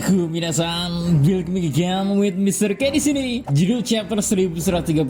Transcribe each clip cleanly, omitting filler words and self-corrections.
Konnichiwa minasan, welcome again with Mr. K di sini. Judul chapter 1136,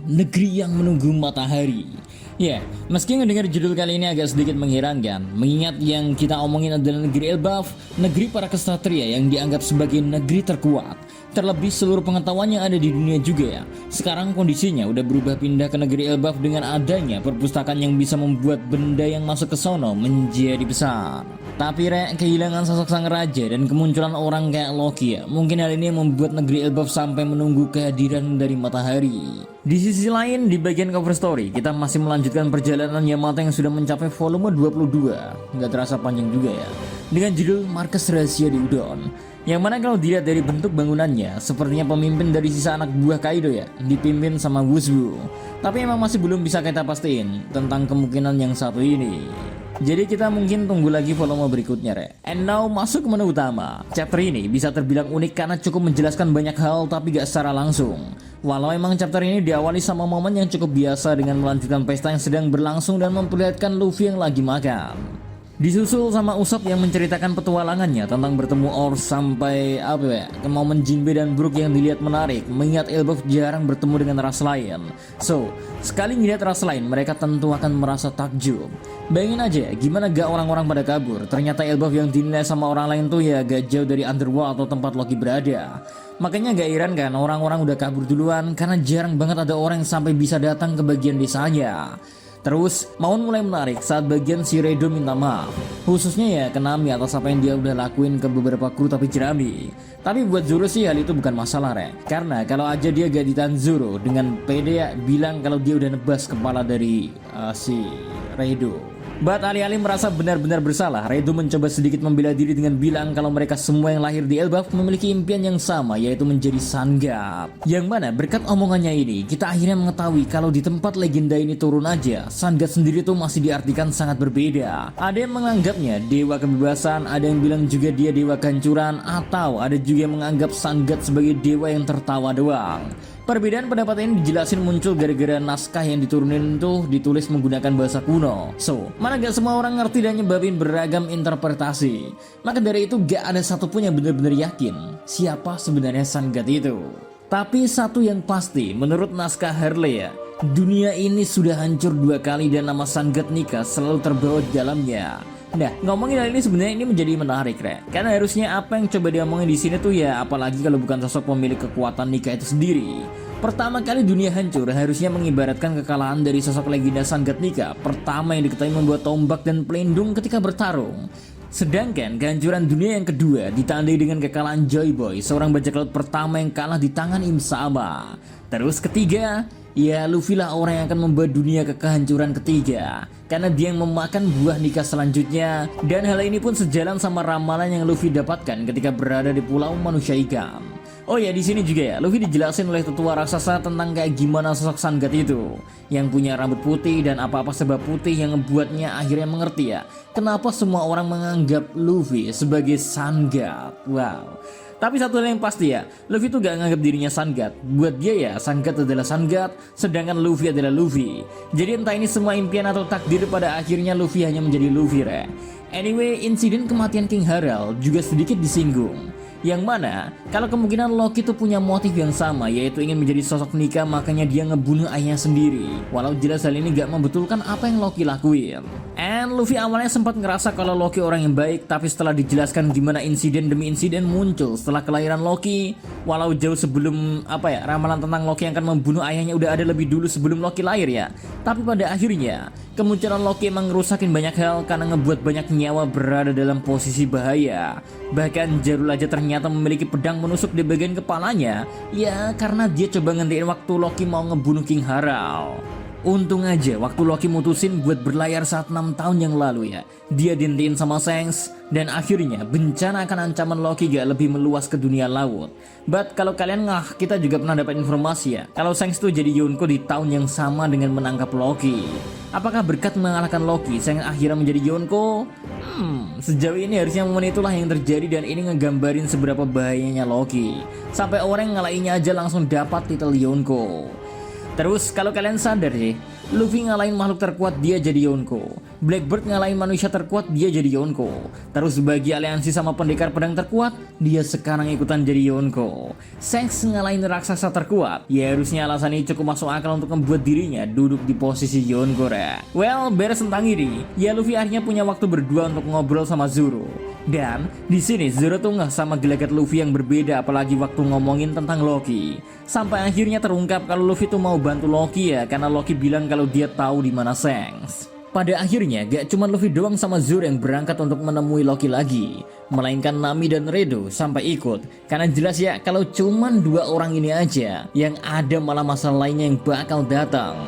Negeri yang Menunggu Matahari. Ya, meski mendengar judul kali ini agak sedikit mengherankan, mengingat yang kita omongin adalah negeri Elbaf, negeri para kesatria yang dianggap sebagai negeri terkuat. Terlebih seluruh pengetahuan yang ada di dunia juga ya. Sekarang kondisinya udah berubah pindah ke negeri Elbaf dengan adanya perpustakaan yang bisa membuat benda yang masuk ke sono menjadi besar. Tapi kehilangan sosok sang raja dan kemunculan orang kayak Loki ya, mungkin hal ini yang membuat negeri Elbaf sampai menunggu kehadiran dari matahari. Di sisi lain, di bagian cover story, kita masih melanjutkan perjalanan Yamato yang sudah mencapai volume 22. Nggak terasa panjang juga ya. Dengan judul Markas Rahasia di Udon. Yang mana kalau dilihat dari bentuk bangunannya, sepertinya pemimpin dari sisa anak buah Kaido ya, dipimpin sama Wushu. Tapi emang masih belum bisa kita pastiin tentang kemungkinan yang satu ini. Jadi kita mungkin tunggu lagi volume berikutnya And now masuk ke menu utama. Chapter ini bisa terbilang unik karena cukup menjelaskan banyak hal tapi gak secara langsung. Walau emang chapter ini diawali sama momen yang cukup biasa dengan melanjutkan pesta yang sedang berlangsung dan memperlihatkan Luffy yang lagi makan. Disusul sama Usopp yang menceritakan petualangannya tentang bertemu Ors sampai ke momen Jinbe dan Brook yang dilihat menarik, mengingat Elbaf jarang bertemu dengan ras lain. So, sekali ngeliat ras lain mereka tentu akan merasa takjub. Bayangin aja gimana gak orang-orang pada kabur. Ternyata Elbaf yang dinilai sama orang lain tuh ya gak jauh dari Underworld atau tempat Loki berada. Makanya gak heran kan orang-orang udah kabur duluan karena jarang banget ada orang yang sampai bisa datang ke bagian desanya. Terus, Maun mulai menarik saat bagian si Redo minta maaf. Khususnya ya ke Nami atas apa yang dia udah lakuin ke beberapa kru tapi jerami. Tapi buat Zoro sih hal itu bukan masalah karena kalau aja dia gak ditahan Zoro dengan pede ya bilang kalau dia udah nebas kepala dari si Redo. But alih-alih merasa benar-benar bersalah, Redo mencoba sedikit membela diri dengan bilang kalau mereka semua yang lahir di Elbaf memiliki impian yang sama, yaitu menjadi Sun God. Yang mana berkat omongannya ini, kita akhirnya mengetahui kalau di tempat legenda ini turun aja, Sun God sendiri tuh masih diartikan sangat berbeda. Ada yang menganggapnya dewa kebebasan, ada yang bilang juga dia dewa kehancuran, atau ada juga yang menganggap Sun God sebagai dewa yang tertawa doang. Perbedaan pendapat ini dijelasin muncul gara-gara naskah yang diturunin tuh ditulis menggunakan bahasa kuno. So, mana gak semua orang ngerti dan nyebabin beragam interpretasi. Maka dari itu gak ada satupun yang benar-benar yakin siapa sebenarnya Sun God itu. Tapi satu yang pasti, menurut naskah Harley ya, dunia ini sudah hancur 2 kali dan nama Sun God Nika selalu terbawa di dalamnya. Nah, ngomongin hal ini sebenarnya ini menjadi menarik karena harusnya apa yang coba diomongin di sini tuh ya, apalagi kalau bukan sosok pemilik kekuatan Nika itu sendiri. Pertama kali dunia hancur harusnya mengibaratkan kekalahan dari sosok legenda Sun God Nika, pertama yang diketahui membuat tombak dan pelindung ketika bertarung. Sedangkan kehancuran dunia yang kedua ditandai dengan kekalahan Joy Boy, seorang bajak laut pertama yang kalah di tangan Im Sama. Terus ketiga, ya Luffy lah orang yang akan membawa dunia ke kehancuran ketiga, karena dia yang memakan buah nikah selanjutnya. Dan hal ini pun sejalan sama ramalan yang Luffy dapatkan ketika berada di Pulau Manusia Ikan. Oh ya, di sini juga ya Luffy dijelasin oleh tetua raksasa tentang kayak gimana sosok Sun God itu, yang punya rambut putih dan apa-apa sebab putih yang membuatnya akhirnya mengerti ya kenapa semua orang menganggap Luffy sebagai Sun God. Wow. Tapi satu hal yang pasti ya, Luffy tuh gak nganggap dirinya Sun God. Buat dia ya, Sun God adalah Sun God, sedangkan Luffy adalah Luffy. Jadi entah ini semua impian atau takdir, pada akhirnya Luffy hanya menjadi Luffy Anyway, insiden kematian King Harald juga sedikit disinggung. Yang mana, kalau kemungkinan Loki tuh punya motif yang sama, yaitu ingin menjadi sosok Nika, makanya dia ngebunuh ayahnya sendiri. Walau jelas hal ini gak membetulkan apa yang Loki lakuin. And Luffy awalnya sempat ngerasa kalau Loki orang yang baik, tapi setelah dijelaskan gimana insiden demi insiden muncul setelah kelahiran Loki, walau jauh sebelum ramalan tentang Loki yang akan membunuh ayahnya udah ada lebih dulu sebelum Loki lahir ya. Tapi pada akhirnya, kemunculan Loki emang ngerusakin banyak hal karena ngebuat banyak nyawa berada dalam posisi bahaya. Bahkan Jarul aja ternyata memiliki pedang menusuk di bagian kepalanya, ya karena dia coba ngentiin waktu Loki mau ngebunuh King Harald. Untung aja waktu Loki mutusin buat berlayar saat 6 tahun yang lalu ya, dia dintiin sama Shanks, dan akhirnya bencana akan ancaman Loki gak lebih meluas ke dunia laut. But kalau kalian kita juga pernah dapat informasi ya kalau Shanks tuh jadi Yonko di tahun yang sama dengan menangkap Loki. Apakah berkat mengalahkan Loki Shanks akhirnya menjadi Yonko? Sejauh ini harusnya momen itulah yang terjadi, dan ini ngegambarin seberapa bahayanya Loki sampai orang yang ngalahinnya aja langsung dapat titel Yonko. Terus kalau kalian sadar sih, Luffy ngalahin makhluk terkuat, dia jadi Yonko. Blackbird ngalahin manusia terkuat, dia jadi Yonko. Terus bagi aliansi sama pendekar pedang terkuat, dia sekarang ikutan jadi Yonko. Shanks ngalahin raksasa terkuat, ya harusnya alasan ini cukup masuk akal untuk membuat dirinya duduk di posisi Yonko ya. Well, beres tentang ini, ya Luffy akhirnya punya waktu berdua untuk ngobrol sama Zoro. Dan di sini Zoro tuh nggak sama gelagat Luffy yang berbeda, apalagi waktu ngomongin tentang Loki. Sampai akhirnya terungkap kalau Luffy tuh mau bantu Loki ya, karena Loki bilang kalau dia tahu di mana Shanks. Pada akhirnya gak cuma Luffy doang sama Zoro yang berangkat untuk menemui Loki lagi, melainkan Nami dan Redo sampai ikut. Karena jelas ya kalau cuman dua orang ini aja, yang ada malah masalah lainnya yang bakal datang.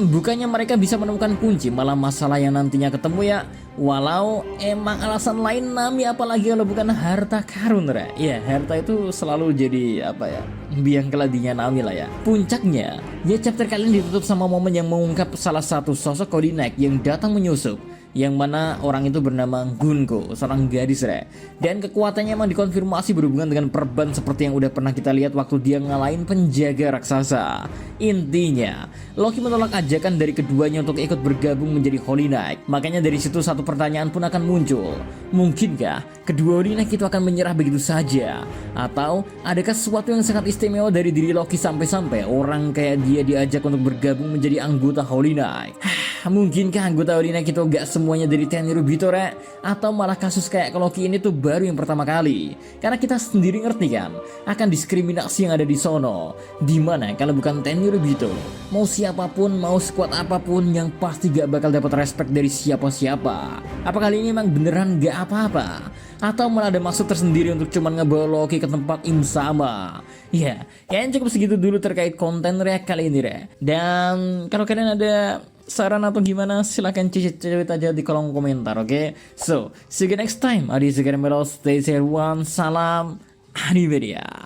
Bukannya mereka bisa menemukan kunci, malah masalah yang nantinya ketemu ya. Walau emang alasan lain Nami, apalagi kalau bukan harta karun ya. Ya harta itu selalu jadi apa ya, biang keladinya Nami lah ya. Puncaknya ya chapter kali ini ditutup sama momen yang mengungkap salah satu sosok Cody Knight yang datang menyusup, yang mana orang itu bernama Gunko, seorang gadis ya. Dan kekuatannya emang dikonfirmasi berhubungan dengan perban seperti yang udah pernah kita lihat waktu dia ngalahin penjaga raksasa. Intinya Loki menolak ajakan dari keduanya untuk ikut bergabung menjadi Holy Knight. Makanya dari situ satu pertanyaan pun akan muncul. Mungkinkah kedua Holy Knight itu akan menyerah begitu saja? Atau adakah sesuatu yang sangat istimewa dari diri Loki sampai-sampai orang kayak dia diajak untuk bergabung menjadi anggota Holy Knight? Mungkinkah anggota Holy Knight itu gak semuanya dari Tenryubito ya? Atau malah kasus kayak Loki ini tuh baru yang pertama kali? Karena kita sendiri ngerti kan akan diskriminasi yang ada di sono. Dimana kalau bukan Tenryubito, mau siapapun, mau sekuat apapun, yang pasti gak bakal dapat respect dari siapa-siapa. Apa kali ini emang beneran gak apa-apa? Atau malah ada maksud tersendiri untuk cuman ngebawa Loki ke tempat Im sama? Ya, kayaknya cukup segitu dulu terkait konten react kali ini ya. Dan kalau kalian ada saran atau gimana, silahkan cicit-cicit aja di kolom komentar, oke? So, see you next time. Adi Segar Melo, stay safe, one, salam, Animedia.